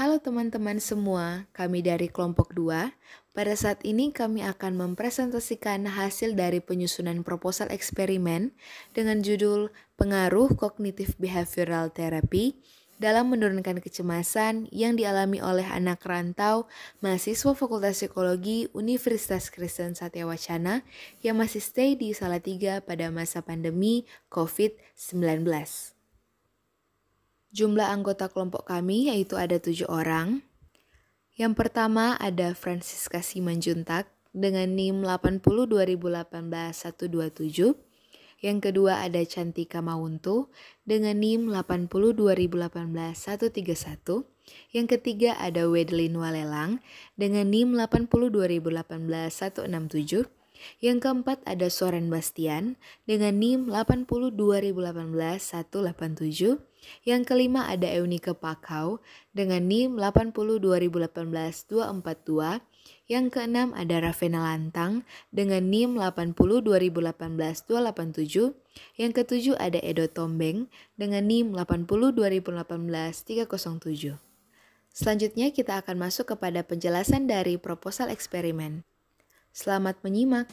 Halo teman-teman semua, kami dari kelompok 2. Pada saat ini kami akan mempresentasikan hasil dari penyusunan proposal eksperimen dengan judul Pengaruh Kognitif Behavioral Therapy dalam menurunkan kecemasan yang dialami oleh anak rantau mahasiswa Fakultas Psikologi Universitas Kristen Satya Wacana yang masih stay di Salatiga pada masa pandemi COVID-19. Jumlah anggota kelompok kami yaitu ada 7 orang. Yang pertama ada Francisca Simanjuntak dengan NIM 802018-127. Yang kedua ada Cantika Mauntu dengan NIM 802018-131. Yang ketiga ada Wedlin Walelang dengan NIM 802018-167. Yang keempat ada Soren Bastian dengan NIM 802018-187. Yang kelima ada Eunike Pakau dengan NIM 802018-242. Yang keenam ada Ravena Lantang dengan NIM 802018-287. Yang ketujuh ada Edo Tombeng dengan NIM 802018-307. Selanjutnya kita akan masuk kepada penjelasan dari proposal eksperimen. Selamat menyimak.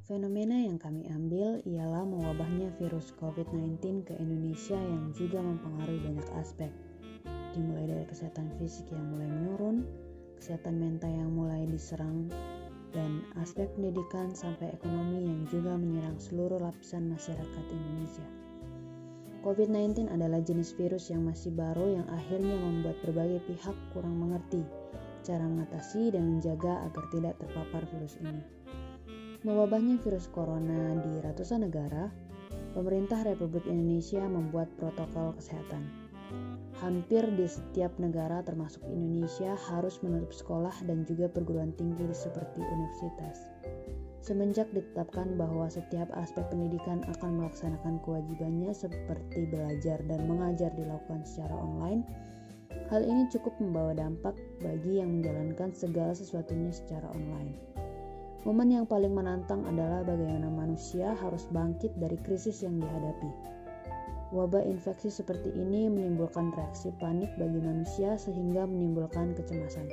Fenomena yang kami ambil ialah mewabahnya virus COVID-19 ke Indonesia yang juga mempengaruhi banyak aspek, dimulai dari kesehatan fisik yang mulai menurun, kesehatan mental yang mulai diserang, dan aspek pendidikan sampai ekonomi yang juga menyerang seluruh lapisan masyarakat Indonesia. COVID-19 adalah jenis virus yang masih baru yang akhirnya membuat berbagai pihak kurang mengerti cara mengatasi dan menjaga agar tidak terpapar virus ini. Mewabahnya virus corona di ratusan negara, pemerintah Republik Indonesia membuat protokol kesehatan. Hampir di setiap negara termasuk Indonesia harus menutup sekolah dan juga perguruan tinggi seperti universitas. Semenjak ditetapkan bahwa setiap aspek pendidikan akan melaksanakan kewajibannya seperti belajar dan mengajar dilakukan secara online, hal ini cukup membawa dampak bagi yang menjalankan segala sesuatunya secara online. Momen yang paling menantang adalah bagaimana manusia harus bangkit dari krisis yang dihadapi. Wabah infeksi seperti ini menimbulkan reaksi panik bagi manusia sehingga menimbulkan kecemasan.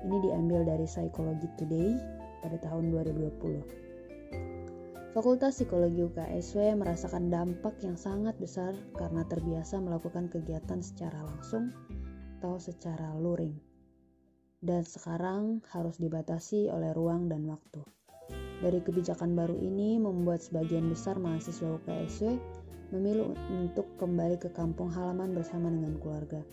Ini diambil dari Psychology Today pada tahun 2020. Fakultas Psikologi UKSW merasakan dampak yang sangat besar karena terbiasa melakukan kegiatan secara langsung atau secara luring, dan sekarang harus dibatasi oleh ruang dan waktu. Dari kebijakan baru ini membuat sebagian besar mahasiswa UKSW memilih untuk kembali ke kampung halaman bersama dengan keluarga.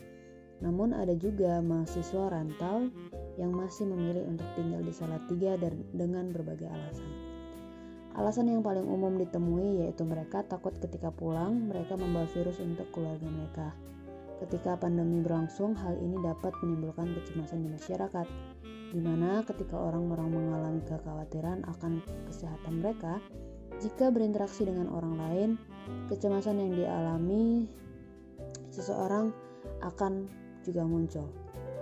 Namun ada juga mahasiswa rantau yang masih memilih untuk tinggal di Salatiga dengan berbagai alasan. Alasan yang paling umum ditemui yaitu mereka takut ketika pulang mereka membawa virus untuk keluarga mereka. Ketika pandemi berlangsung, hal ini dapat menimbulkan kecemasan di masyarakat, di mana ketika orang-orang mengalami kekhawatiran akan kesehatan mereka, jika berinteraksi dengan orang lain, kecemasan yang dialami seseorang akan juga muncul.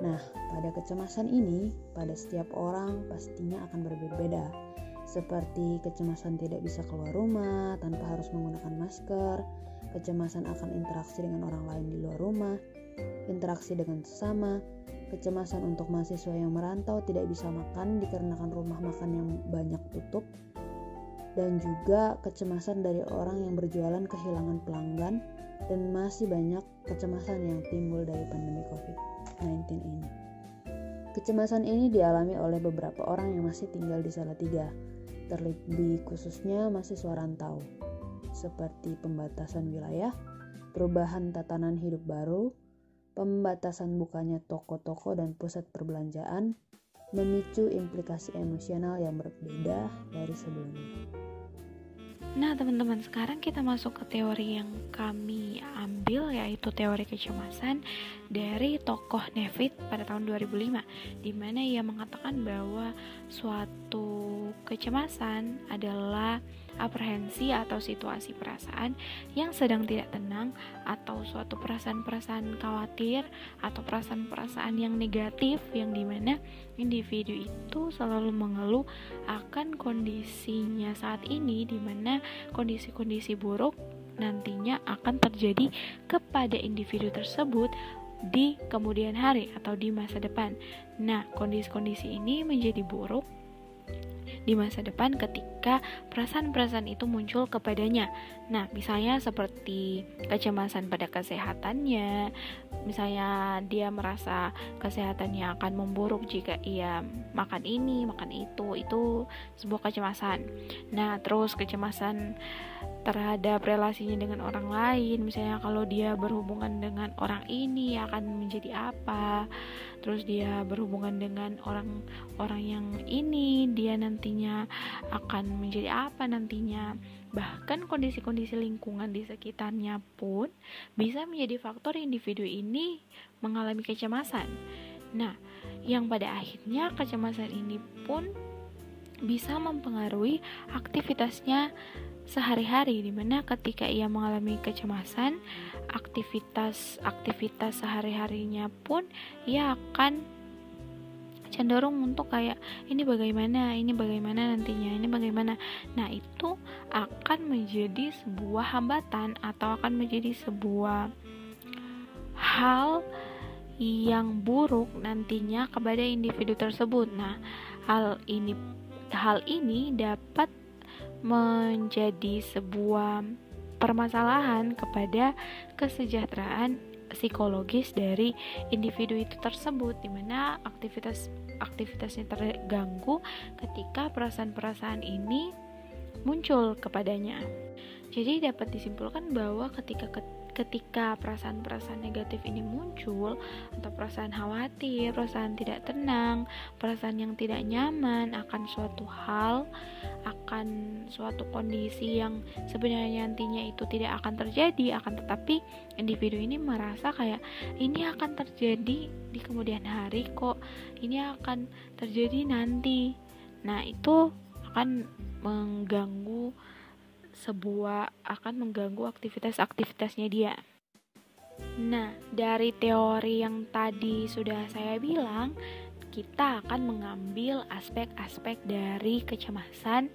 Nah, pada kecemasan ini, pada setiap orang pastinya akan berbeda-beda. Seperti kecemasan tidak bisa keluar rumah tanpa harus menggunakan masker, kecemasan akan interaksi dengan orang lain di luar rumah, interaksi dengan sesama, kecemasan untuk mahasiswa yang merantau tidak bisa makan dikarenakan rumah makan yang banyak tutup, dan juga kecemasan dari orang yang berjualan kehilangan pelanggan, dan masih banyak kecemasan yang timbul dari pandemi COVID-19 ini. Kecemasan ini dialami oleh beberapa orang yang masih tinggal di Salatiga, terlebih khususnya mahasiswa rantau, seperti pembatasan wilayah, perubahan tatanan hidup baru, pembatasan bukanya toko-toko dan pusat perbelanjaan, memicu implikasi emosional yang berbeda dari sebelumnya. Nah teman-teman, sekarang kita masuk ke teori yang kami ambil, yaitu teori kecemasan dari tokoh Nevitt pada tahun 2005, di mana ia mengatakan bahwa suatu kecemasan adalah aprehensi atau situasi perasaan yang sedang tidak tenang, atau suatu perasaan-perasaan khawatir atau perasaan-perasaan yang negatif, yang dimana individu itu selalu mengeluh akan kondisinya saat ini, dimana kondisi-kondisi buruk nantinya akan terjadi kepada individu tersebut di kemudian hari atau di masa depan. Nah, kondisi-kondisi ini menjadi buruk di masa depan ketika perasaan-perasaan itu muncul kepadanya. Nah, misalnya seperti kecemasan pada kesehatannya, misalnya dia merasa kesehatannya akan memburuk jika ia makan ini, makan itu sebuah kecemasan. Nah, terus kecemasan terhadap relasinya dengan orang lain, misalnya kalau dia berhubungan dengan orang ini akan menjadi apa, terus dia berhubungan dengan orang yang ini, dia nantinya akan menjadi apa nantinya. Bahkan kondisi-kondisi lingkungan di sekitarnya pun bisa menjadi faktor individu ini mengalami kecemasan. Nah, yang pada akhirnya kecemasan ini pun bisa mempengaruhi aktivitasnya sehari-hari, dimana ketika ia mengalami kecemasan, aktivitas sehari-harinya pun ia akan cenderung untuk kayak ini bagaimana nantinya, ini bagaimana. Nah, itu akan menjadi sebuah hambatan atau akan menjadi sebuah hal yang buruk nantinya kepada individu tersebut. Nah, hal ini dapat menjadi sebuah permasalahan kepada kesejahteraan psikologis dari individu itu tersebut, di mana aktivitasnya terganggu ketika perasaan-perasaan ini muncul kepadanya. Jadi dapat disimpulkan bahwa ketika perasaan-perasaan negatif ini muncul, atau perasaan khawatir, perasaan tidak tenang, perasaan yang tidak nyaman akan suatu hal, akan suatu kondisi yang sebenarnya nantinya itu tidak akan terjadi, akan tetapi individu ini merasa kayak ini akan terjadi di kemudian hari kok, ini akan terjadi nanti. Nah, itu akan mengganggu aktivitasnya dia. Nah, dari teori yang tadi sudah saya bilang, kita akan mengambil aspek-aspek dari kecemasan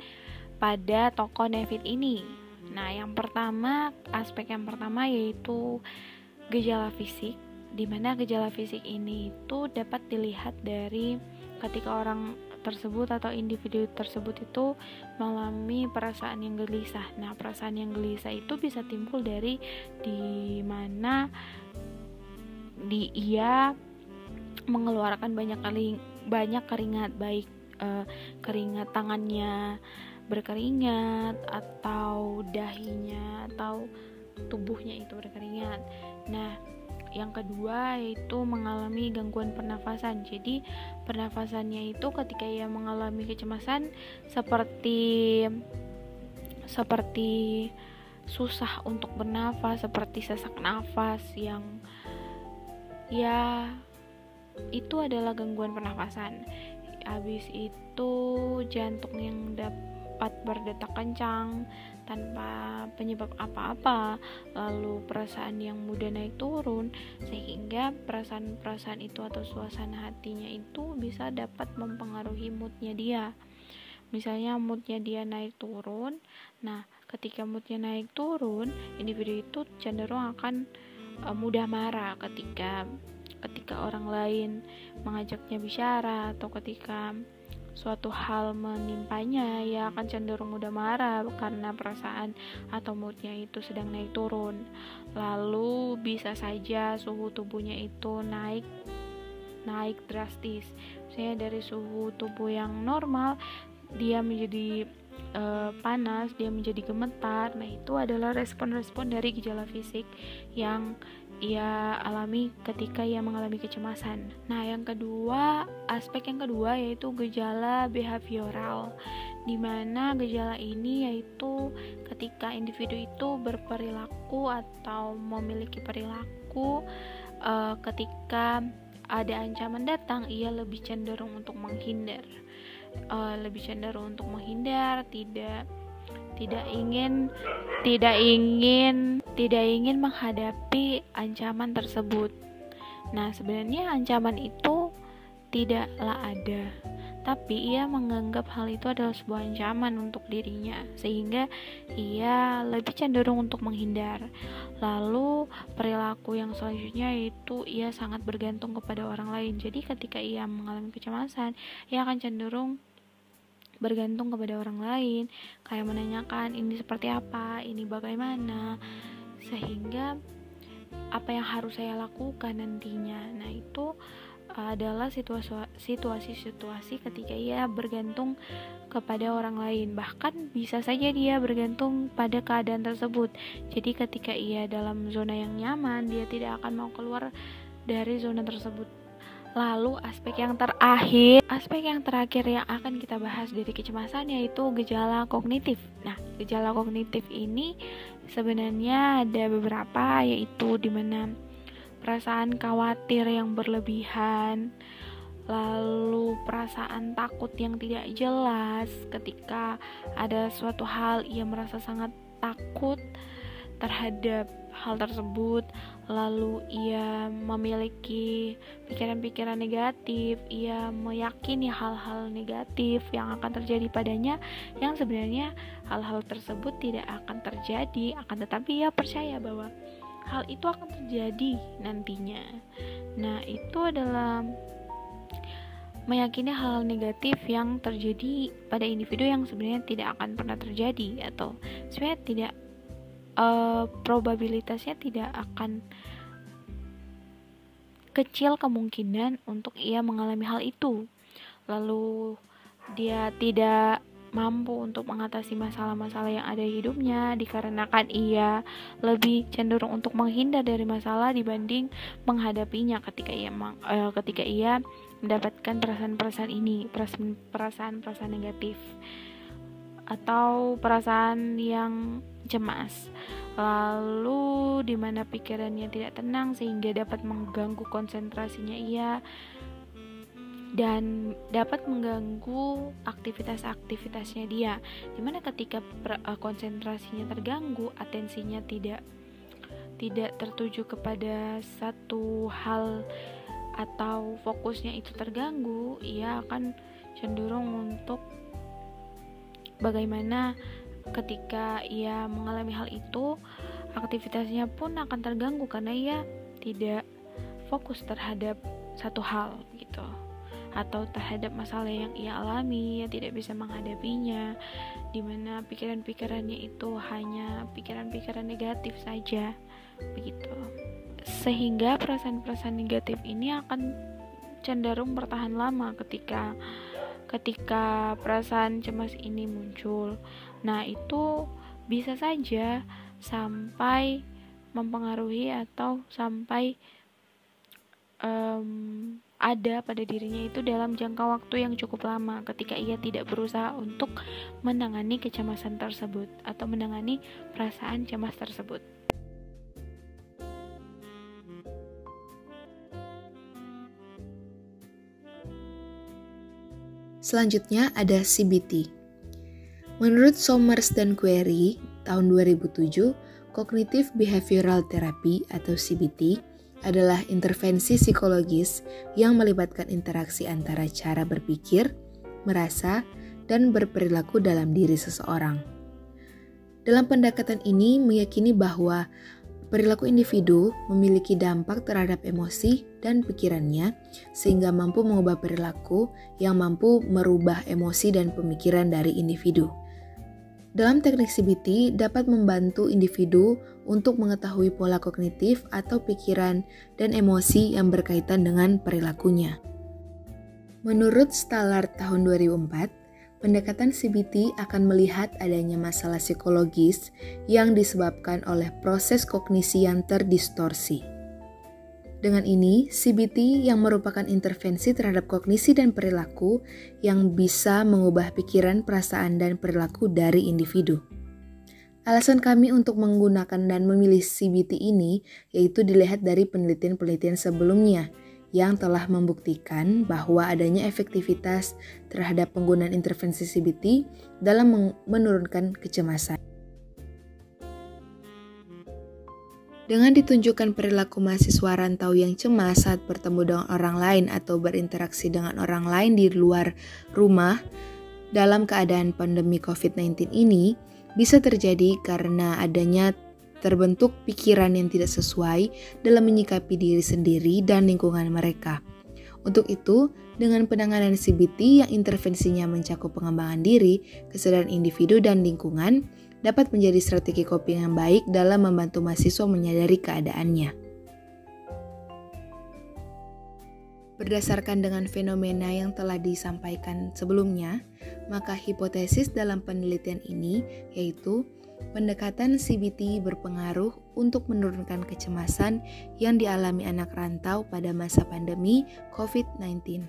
pada tokoh Neville ini. Nah, aspek yang pertama yaitu gejala fisik, di mana gejala fisik ini itu dapat dilihat dari ketika orang tersebut atau individu tersebut itu mengalami perasaan yang gelisah. Nah, perasaan yang gelisah itu bisa timbul dari di mana ia mengeluarkan banyak keringat, baik keringat tangannya berkeringat atau dahinya atau tubuhnya itu berkeringat. Nah, yang kedua yaitu mengalami gangguan pernafasan. Jadi pernafasannya itu ketika ia mengalami kecemasan seperti susah untuk bernafas, seperti sesak nafas yang ya itu adalah gangguan pernafasan. Habis itu jantung yang dapat berdetak kencang tanpa penyebab apa-apa, lalu perasaan yang mudah naik turun, sehingga perasaan-perasaan itu atau suasana hatinya itu bisa dapat mempengaruhi moodnya dia. Misalnya moodnya dia naik turun, nah ketika moodnya naik turun, individu itu cenderung akan mudah marah ketika orang lain mengajaknya bicara, atau ketika suatu hal menimpanya, ia akan cenderung mudah marah karena perasaan atau moodnya itu sedang naik turun. Lalu bisa saja suhu tubuhnya itu naik drastis. Misalnya dari suhu tubuh yang normal dia menjadi panas, dia menjadi gemetar. Nah, itu adalah respon-respon dari gejala fisik yang ia alami ketika ia mengalami kecemasan. Nah, aspek yang kedua yaitu gejala behavioral, di mana gejala ini yaitu ketika individu itu berperilaku atau memiliki perilaku ketika ada ancaman datang, ia lebih cenderung untuk menghindar, tidak ingin menghadapi ancaman tersebut. Nah, sebenarnya ancaman itu tidaklah ada, tapi ia menganggap hal itu adalah sebuah ancaman untuk dirinya, sehingga ia lebih cenderung untuk menghindar. Lalu perilaku yang selanjutnya yaitu ia sangat bergantung kepada orang lain. Jadi ketika ia mengalami kecemasan, ia akan cenderung bergantung kepada orang lain, kayak menanyakan ini seperti apa, ini bagaimana, sehingga apa yang harus saya lakukan nantinya. Nah, itu adalah situasi-situasi ketika ia bergantung kepada orang lain. Bahkan bisa saja dia bergantung pada keadaan tersebut. Jadi ketika ia dalam zona yang nyaman, dia tidak akan mau keluar dari zona tersebut. Lalu aspek yang terakhir yang akan kita bahas dari kecemasan yaitu gejala kognitif. Nah, gejala kognitif ini sebenarnya ada beberapa, yaitu dimana perasaan khawatir yang berlebihan, lalu perasaan takut yang tidak jelas. Ketika ada suatu hal, ia merasa sangat takut terhadap hal tersebut, lalu ia memiliki pikiran-pikiran negatif, ia meyakini hal-hal negatif yang akan terjadi padanya, yang sebenarnya hal-hal tersebut tidak akan terjadi, akan tetapi ia percaya bahwa hal itu akan terjadi nantinya. Nah, itu adalah meyakini hal-hal negatif yang terjadi pada individu yang sebenarnya tidak akan pernah terjadi, atau sebenarnya tidak probabilitasnya tidak akan kecil kemungkinan untuk ia mengalami hal itu. Lalu dia tidak mampu untuk mengatasi masalah-masalah yang ada di hidupnya, dikarenakan ia lebih cenderung untuk menghindar dari masalah dibanding menghadapinya ketika ia mendapatkan perasaan-perasaan negatif atau perasaan yang cemas. Lalu di mana pikirannya tidak tenang sehingga dapat mengganggu konsentrasinya ia dan dapat mengganggu aktivitas-aktivitasnya dia. Dimana ketika konsentrasinya terganggu, atensinya tidak tertuju kepada satu hal atau fokusnya itu terganggu, ia akan cenderung untuk bagaimana ketika ia mengalami hal itu, aktivitasnya pun akan terganggu karena ia tidak fokus terhadap satu hal gitu, atau terhadap masalah yang ia alami, ia tidak bisa menghadapinya, dimana pikiran-pikirannya itu hanya pikiran-pikiran negatif saja begitu. Sehingga perasaan-perasaan negatif ini akan cenderung bertahan lama ketika perasaan cemas ini muncul. Nah, itu bisa saja sampai mempengaruhi atau sampai ada pada dirinya itu dalam jangka waktu yang cukup lama ketika ia tidak berusaha untuk menangani kecemasan tersebut atau menangani perasaan cemas tersebut. Selanjutnya ada CBT. Menurut Somers dan Query, tahun 2007, Cognitive Behavioral Therapy atau CBT adalah intervensi psikologis yang melibatkan interaksi antara cara berpikir, merasa, dan berperilaku dalam diri seseorang. Dalam pendekatan ini meyakini bahwa perilaku individu memiliki dampak terhadap emosi dan pikirannya sehingga mampu mengubah perilaku yang mampu merubah emosi dan pemikiran dari individu. Dalam teknik CBT dapat membantu individu untuk mengetahui pola kognitif atau pikiran dan emosi yang berkaitan dengan perilakunya. Menurut Stallard tahun 2004, pendekatan CBT akan melihat adanya masalah psikologis yang disebabkan oleh proses kognisi yang terdistorsi. Dengan ini, CBT yang merupakan intervensi terhadap kognisi dan perilaku yang bisa mengubah pikiran, perasaan, dan perilaku dari individu. Alasan kami untuk menggunakan dan memilih CBT ini yaitu dilihat dari penelitian-penelitian sebelumnya yang telah membuktikan bahwa adanya efektivitas terhadap penggunaan intervensi CBT dalam menurunkan kecemasan. Dengan ditunjukkan perilaku mahasiswa rantau yang cemas saat bertemu dengan orang lain atau berinteraksi dengan orang lain di luar rumah dalam keadaan pandemi COVID-19 ini bisa terjadi karena adanya terbentuk pikiran yang tidak sesuai dalam menyikapi diri sendiri dan lingkungan mereka. Untuk itu, dengan penanganan CBT yang intervensinya mencakup pengembangan diri, kesadaran individu dan lingkungan, dapat menjadi strategi coping yang baik dalam membantu mahasiswa menyadari keadaannya. Berdasarkan dengan fenomena yang telah disampaikan sebelumnya, maka hipotesis dalam penelitian ini yaitu pendekatan CBT berpengaruh untuk menurunkan kecemasan yang dialami anak rantau pada masa pandemi COVID-19.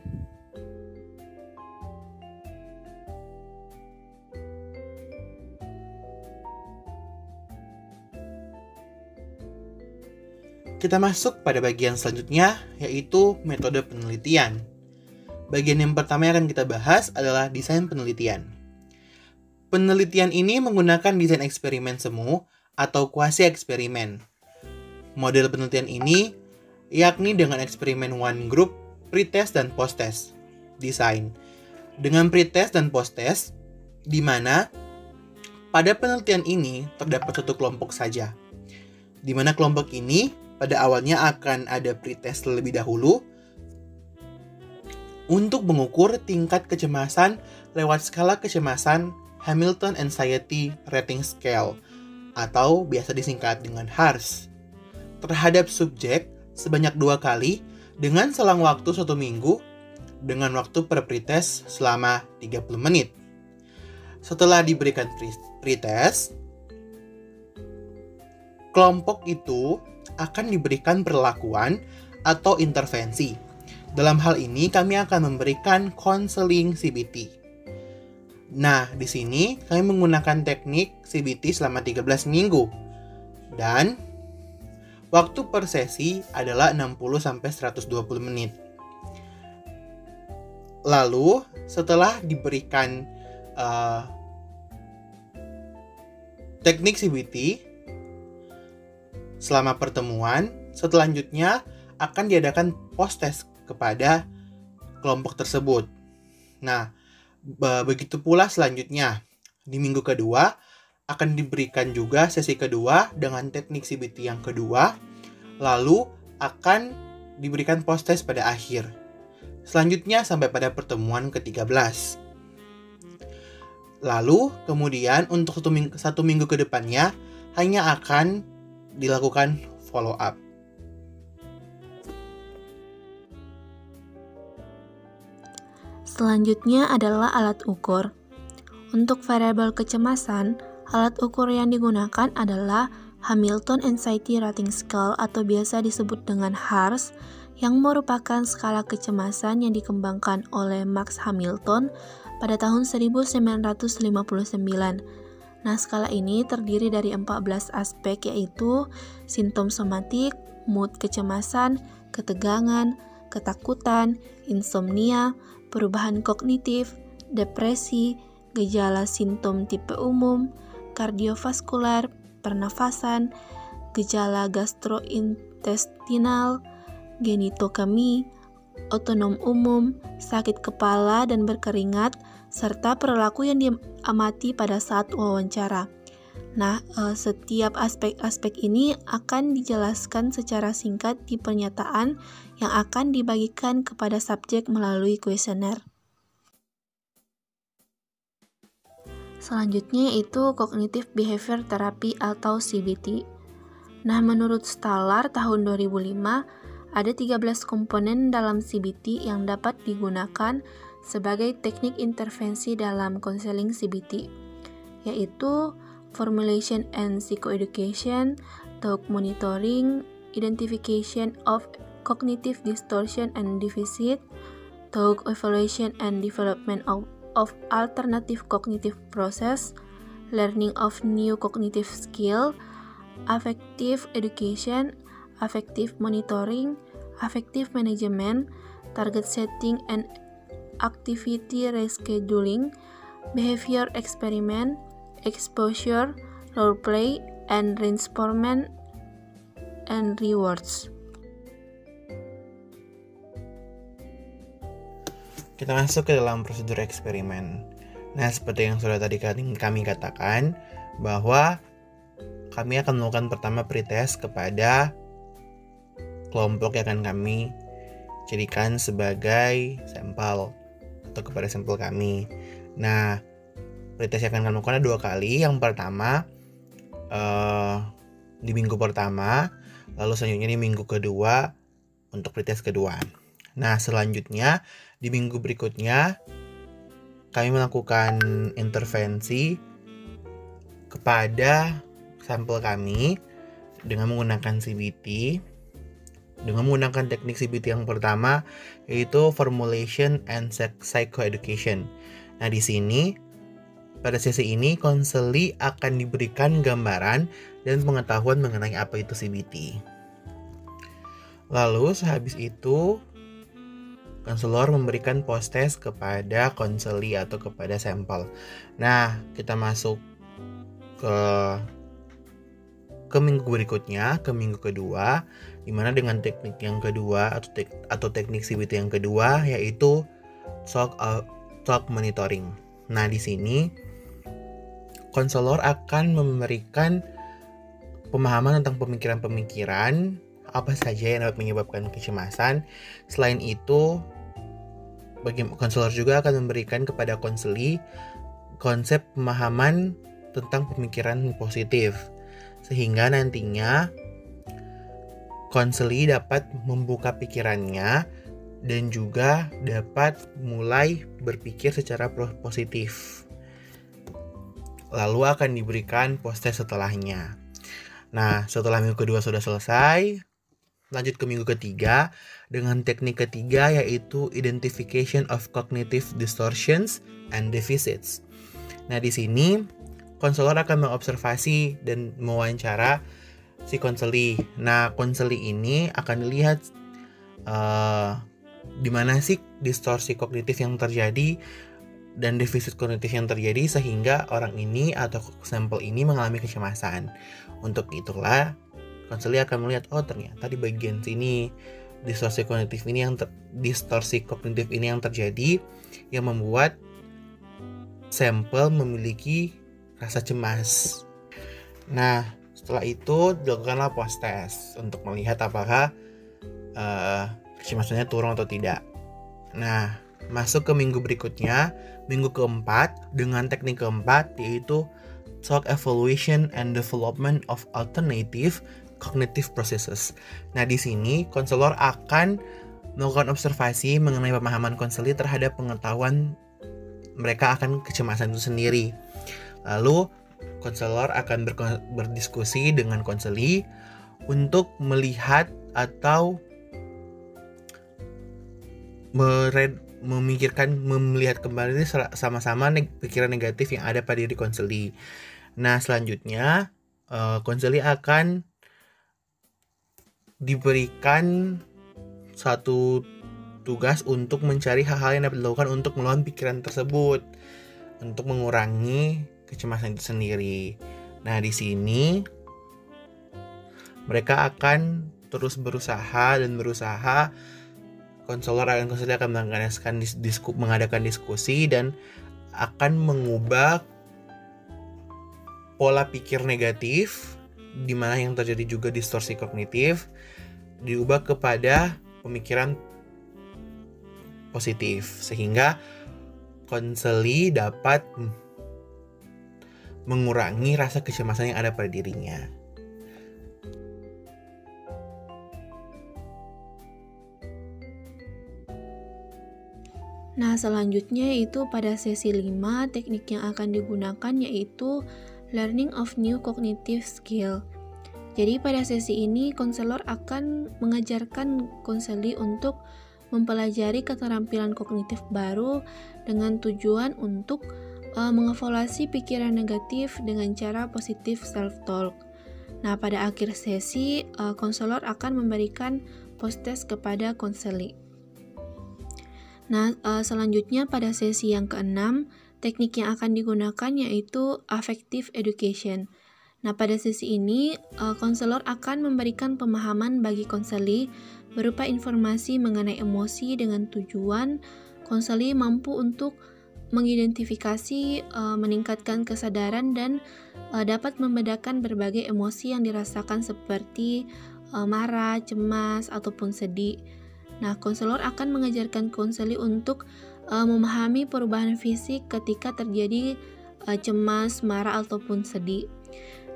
Kita masuk pada bagian selanjutnya, yaitu metode penelitian. Bagian yang pertama yang akan kita bahas adalah desain penelitian. Penelitian ini menggunakan desain eksperimen semu atau kuasi-eksperimen. Model penelitian ini yakni dengan eksperimen one group, pretest, dan posttest. Desain dengan pretest dan posttest, di mana pada penelitian ini terdapat satu kelompok saja, di mana kelompok ini pada awalnya akan ada pretest terlebih dahulu untuk mengukur tingkat kecemasan lewat skala kecemasan Hamilton Anxiety Rating Scale atau biasa disingkat dengan HARS terhadap subjek sebanyak 2 kali dengan selang waktu 1 minggu dengan waktu per pretest selama 30 menit. Setelah diberikan pretest, kelompok itu akan diberikan perlakuan atau intervensi. Dalam hal ini kami akan memberikan konseling CBT. Nah, di sini kami menggunakan teknik CBT selama 13 minggu. Dan waktu per sesi adalah 60-120 menit. Lalu, setelah diberikan teknik CBT selama pertemuan, selanjutnya akan diadakan post-test kepada kelompok tersebut. Nah, begitu pula selanjutnya. Di minggu kedua, akan diberikan juga sesi kedua dengan teknik CBT yang kedua, lalu akan diberikan post-test pada akhir. Selanjutnya sampai pada pertemuan ke-13. Lalu, kemudian untuk satu minggu ke depannya, hanya akan dilakukan follow up. Selanjutnya adalah alat ukur. Untuk variabel kecemasan, alat ukur yang digunakan adalah Hamilton Anxiety Rating Scale atau biasa disebut dengan HARS, yang merupakan skala kecemasan yang dikembangkan oleh Max Hamilton pada tahun 1959. Nah, skala ini terdiri dari 14 aspek, yaitu simptom somatik, mood kecemasan, ketegangan, ketakutan, insomnia, perubahan kognitif, depresi, gejala simptom tipe umum, kardiovaskular, pernafasan, gejala gastrointestinal, genitokami, otonom umum, sakit kepala dan berkeringat, serta perilaku yang diamati pada saat wawancara. Nah, setiap aspek-aspek ini akan dijelaskan secara singkat di pernyataan yang akan dibagikan kepada subjek melalui kuesioner. Selanjutnya yaitu Cognitive Behavior Therapy atau CBT. Nah, menurut Stalar tahun 2005, ada 13 komponen dalam CBT yang dapat digunakan sebagai teknik intervensi dalam konseling CBT, yaitu formulation and psychoeducation, talk monitoring, identification of cognitive distortion and deficit, talk evaluation and development of alternative cognitive process, learning of new cognitive skill, affective education, affective monitoring, affective management, target setting and activity rescheduling, behavior experiment, exposure, role play, and reinforcement and rewards. Kita masuk ke dalam prosedur eksperimen. Nah, seperti yang sudah tadi kami katakan, bahwa kami akan melakukan pertama pretest kepada kelompok yang akan kami jadikan sebagai sampel atau kepada sampel kami. Nah, pretest yang akan kami lakukan ada 2 kali. Yang pertama di minggu pertama, lalu selanjutnya di minggu kedua untuk pretest kedua. Nah, selanjutnya di minggu berikutnya kami melakukan intervensi kepada sampel kami dengan menggunakan CBT, dengan menggunakan teknik CBT yang pertama, yaitu formulation and psychoeducation. Nah, di sini pada sesi ini konseli akan diberikan gambaran dan pengetahuan mengenai apa itu CBT. Lalu sehabis itu konselor memberikan post-test kepada konseli atau kepada sampel. Nah, kita masuk ke minggu berikutnya, ke minggu kedua, di mana dengan teknik yang kedua atau teknik CBT yang kedua, yaitu talk monitoring. Nah, di sini konselor akan memberikan pemahaman tentang pemikiran-pemikiran apa saja yang dapat menyebabkan kecemasan. Selain itu, konselor juga akan memberikan kepada konseli konsep pemahaman tentang pemikiran positif, sehingga nantinya konseli dapat membuka pikirannya dan juga dapat mulai berpikir secara positif. Lalu akan diberikan post-test setelahnya. Nah, setelah minggu kedua sudah selesai, lanjut ke minggu ketiga dengan teknik ketiga, yaitu identification of cognitive distortions and deficits. Nah, di sini konselor akan mengobservasi dan mewawancara si konseli. Nah, konseli ini akan dilihat di mana sih distorsi kognitif yang terjadi dan defisit kognitif yang terjadi sehingga orang ini atau sampel ini mengalami kecemasan. Untuk itulah konseli akan melihat, oh ternyata di bagian sini distorsi kognitif ini yang terjadi yang membuat sampel memiliki rasa cemas. Nah, setelah itu dilakukanlah post test untuk melihat apakah kecemasannya turun atau tidak. Nah, masuk ke minggu berikutnya, minggu keempat, dengan teknik keempat, yaitu talk evaluation and development of alternative cognitive processes. Nah, di sini konselor akan melakukan observasi mengenai pemahaman konseli terhadap pengetahuan mereka akan kecemasan itu sendiri. Lalu konselor akan berdiskusi dengan konseli untuk melihat atau melihat kembali sama-sama pikiran negatif yang ada pada diri konseli. Nah, selanjutnya konseli akan diberikan satu tugas untuk mencari hal-hal yang dapat dilakukan untuk melawan pikiran tersebut, untuk mengurangi kecemasan itu sendiri. Nah, di sini mereka akan terus berusaha. Konselor dan konseli akan mengadakan diskusi dan akan mengubah pola pikir negatif, di mana yang terjadi juga distorsi kognitif, diubah kepada pemikiran positif, sehingga konseli dapat mengurangi rasa kecemasan yang ada pada dirinya. Nah, selanjutnya itu pada sesi 5, teknik yang akan digunakan yaitu learning of new cognitive skill. Jadi pada sesi ini konselor akan mengajarkan konseli untuk mempelajari keterampilan kognitif baru dengan tujuan untuk mengevaluasi pikiran negatif dengan cara positif self-talk. Nah, pada akhir sesi, konselor akan memberikan post-test kepada konseli. Nah, selanjutnya pada sesi yang ke-6, teknik yang akan digunakan yaitu affective education. Nah, pada sesi ini, konselor akan memberikan pemahaman bagi konseli berupa informasi mengenai emosi dengan tujuan konseli mampu untuk mengidentifikasi, meningkatkan kesadaran dan dapat membedakan berbagai emosi yang dirasakan seperti marah, cemas, ataupun sedih. Nah, konselor akan mengajarkan konseli untuk memahami perubahan fisik ketika terjadi cemas, marah, ataupun sedih.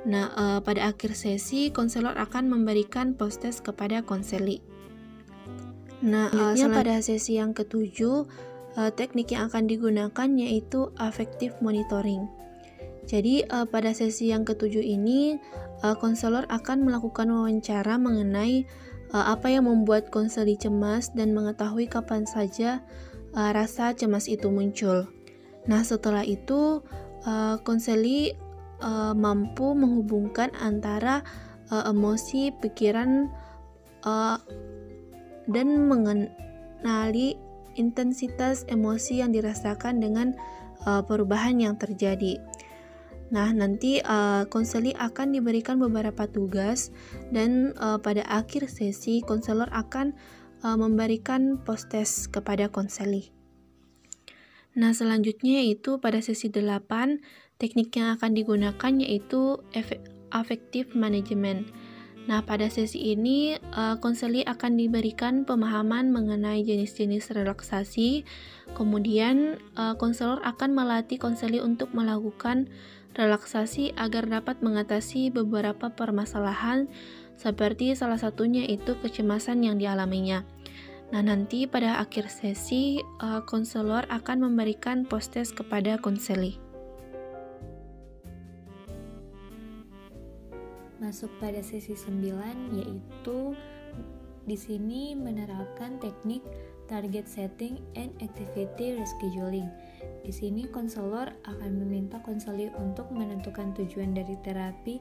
Nah, pada akhir sesi, konselor akan memberikan post-test kepada konseli. Nah, pada sesi yang ketujuh, teknik yang akan digunakan yaitu affective monitoring. Jadi, pada sesi yang ketujuh ini, konselor akan melakukan wawancara mengenai apa yang membuat konseli cemas dan mengetahui kapan saja rasa cemas itu muncul. Nah, setelah itu, konseli mampu menghubungkan antara emosi, pikiran, dan mengenali intensitas emosi yang dirasakan dengan perubahan yang terjadi. Nah, nanti konseli akan diberikan beberapa tugas dan pada akhir sesi konselor akan memberikan post-test kepada konseli. Nah, selanjutnya yaitu pada sesi 8, teknik yang akan digunakan yaitu affective management. Nah, pada sesi ini konseli akan diberikan pemahaman mengenai jenis-jenis relaksasi. Kemudian konselor akan melatih konseli untuk melakukan relaksasi agar dapat mengatasi beberapa permasalahan seperti salah satunya itu kecemasan yang dialaminya. Nah, nanti pada akhir sesi konselor akan memberikan post-test kepada konseli. Masuk pada sesi 9, yaitu di sini menerapkan teknik target setting and activity rescheduling. Di sini konselor akan meminta konseli untuk menentukan tujuan dari terapi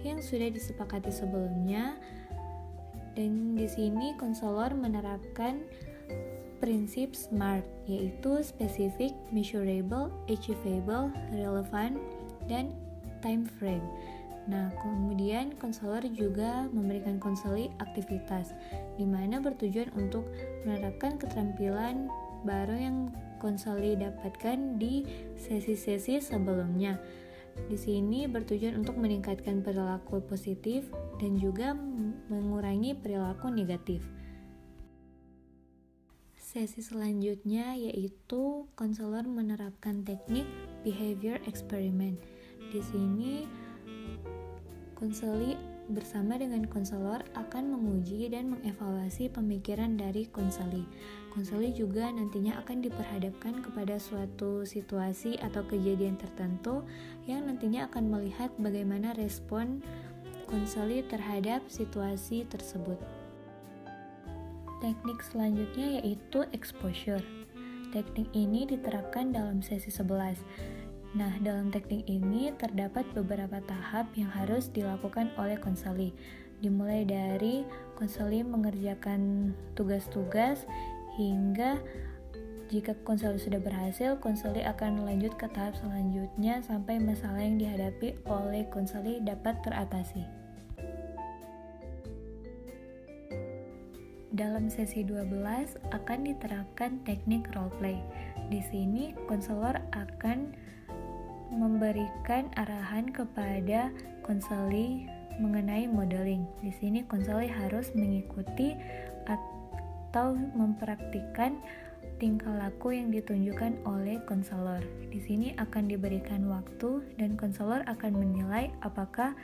yang sudah disepakati sebelumnya. Dan di sini konselor menerapkan prinsip SMART, yaitu specific, measurable, achievable, relevant, dan time frame. Nah, kemudian konselor juga memberikan konseli aktivitas, di mana bertujuan untuk menerapkan keterampilan baru yang konseli dapatkan di sesi-sesi sebelumnya. Di sini bertujuan untuk meningkatkan perilaku positif dan juga mengurangi perilaku negatif. Sesi selanjutnya yaitu konselor menerapkan teknik behavior experiment. Di sini konseli bersama dengan konselor akan menguji dan mengevaluasi pemikiran dari konseli. Konseli juga nantinya akan diperhadapkan kepada suatu situasi atau kejadian tertentu yang nantinya akan melihat bagaimana respon konseli terhadap situasi tersebut. Teknik selanjutnya yaitu exposure. Teknik ini diterapkan dalam sesi 11. Nah, dalam teknik ini terdapat beberapa tahap yang harus dilakukan oleh konseli. Dimulai dari konseli mengerjakan tugas-tugas hingga jika konseli sudah berhasil, konseli akan lanjut ke tahap selanjutnya sampai masalah yang dihadapi oleh konseli dapat teratasi. Dalam sesi 12 akan diterapkan teknik role play. Di sini konselor akan memberikan arahan kepada konseli mengenai modeling. Di sini konseli harus mengikuti atau mempraktikkan tingkah laku yang ditunjukkan oleh konselor. Di sini akan diberikan waktu dan konselor akan menilai apakah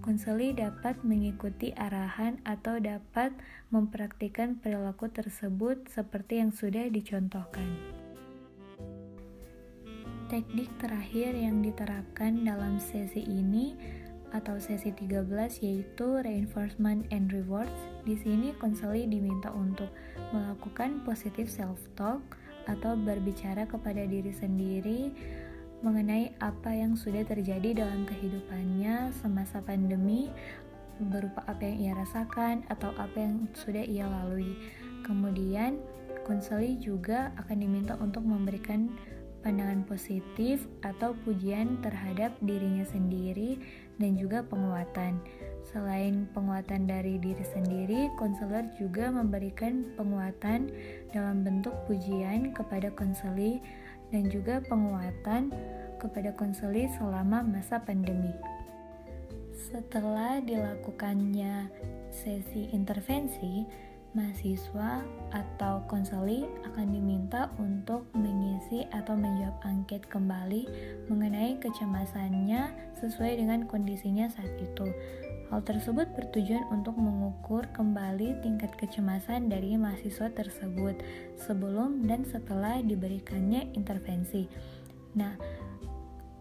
konseli dapat mengikuti arahan atau dapat mempraktikkan perilaku tersebut seperti yang sudah dicontohkan. Teknik terakhir yang diterapkan dalam sesi ini atau sesi 13 yaitu reinforcement and rewards. Di sini konseli diminta untuk melakukan positive self-talk atau berbicara kepada diri sendiri mengenai apa yang sudah terjadi dalam kehidupannya semasa pandemi, berupa apa yang ia rasakan atau apa yang sudah ia lalui. Kemudian konseli juga akan diminta untuk memberikan pandangan positif atau pujian terhadap dirinya sendiri dan juga penguatan. Selain penguatan dari diri sendiri, konselor juga memberikan penguatan dalam bentuk pujian kepada konseli dan juga penguatan kepada konseli selama masa pandemi. Setelah dilakukannya sesi intervensi, mahasiswa atau konseli akan diminta untuk mengisi atau menjawab angket kembali mengenai kecemasannya sesuai dengan kondisinya saat itu. Hal tersebut bertujuan untuk mengukur kembali tingkat kecemasan dari mahasiswa tersebut sebelum dan setelah diberikannya intervensi. Nah,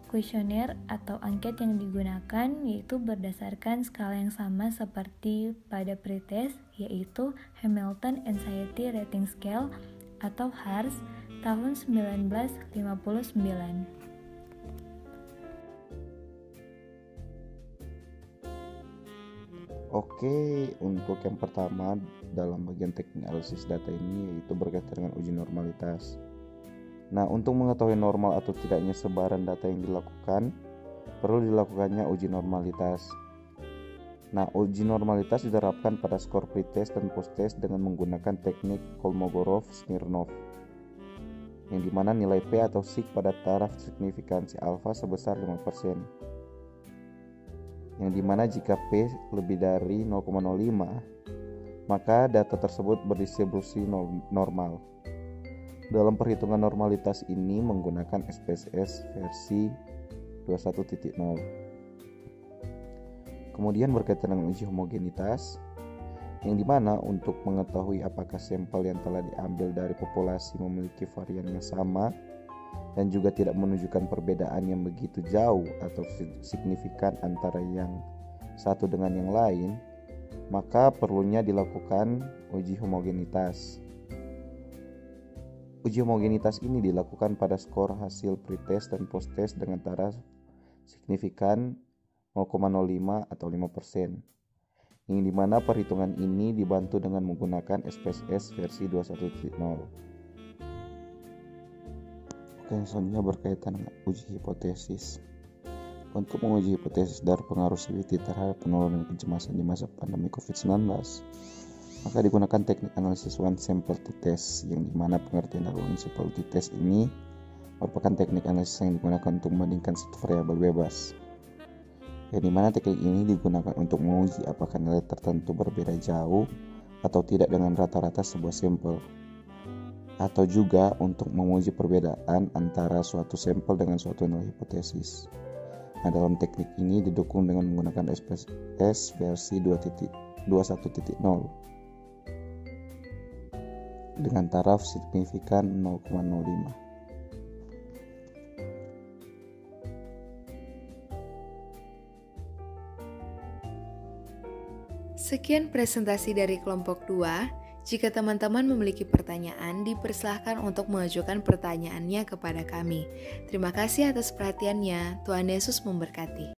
kuesioner atau angket yang digunakan yaitu berdasarkan skala yang sama seperti pada pretest, yaitu Hamilton Anxiety Rating Scale atau HARS tahun 1959. Oke, untuk yang pertama dalam bagian teknik analisis data ini yaitu berkaitan dengan uji normalitas. Nah, untuk mengetahui normal atau tidaknya sebaran data yang dilakukan, perlu dilakukannya uji normalitas. Nah, uji normalitas diterapkan pada skor pretest dan posttest dengan menggunakan teknik Kolmogorov-Smirnov, yang dimana nilai P atau sig pada taraf signifikansi alfa sebesar 5%. Yang dimana jika P lebih dari 0,05, maka data tersebut berdistribusi normal. Dalam perhitungan normalitas ini menggunakan SPSS versi 21.0. Kemudian berkaitan dengan uji homogenitas, yang dimana untuk mengetahui apakah sampel yang telah diambil dari populasi memiliki varian yang sama dan juga tidak menunjukkan perbedaan yang begitu jauh atau signifikan antara yang satu dengan yang lain, maka perlunya dilakukan uji homogenitas. Uji homogenitas ini dilakukan pada skor hasil pretest dan posttest dengan taraf signifikan 0,05 atau 5%, yang dimana perhitungan ini dibantu dengan menggunakan SPSS versi 21.0. Oke, selanjutnya berkaitan dengan uji hipotesis. Untuk menguji hipotesis dari pengaruh CBT terhadap penurunan kecemasan di masa pandemi COVID-19, maka digunakan teknik analisis one sample t-test, yang dimana pengertian dari one sample t-test ini merupakan teknik analisis yang digunakan untuk membandingkan satu variabel bebas, yang dimana teknik ini digunakan untuk menguji apakah nilai tertentu berbeda jauh atau tidak dengan rata-rata sebuah sampel, atau juga untuk menguji perbedaan antara suatu sampel dengan suatu nilai hipotesis. Nah, dalam teknik ini didukung dengan menggunakan SPSS versi 21.0 dengan taraf signifikan 0,05. Sekian presentasi dari kelompok 2. Jika teman-teman memiliki pertanyaan, dipersilahkan untuk mengajukan pertanyaannya kepada kami. Terima kasih atas perhatiannya. Tuhan Yesus memberkati.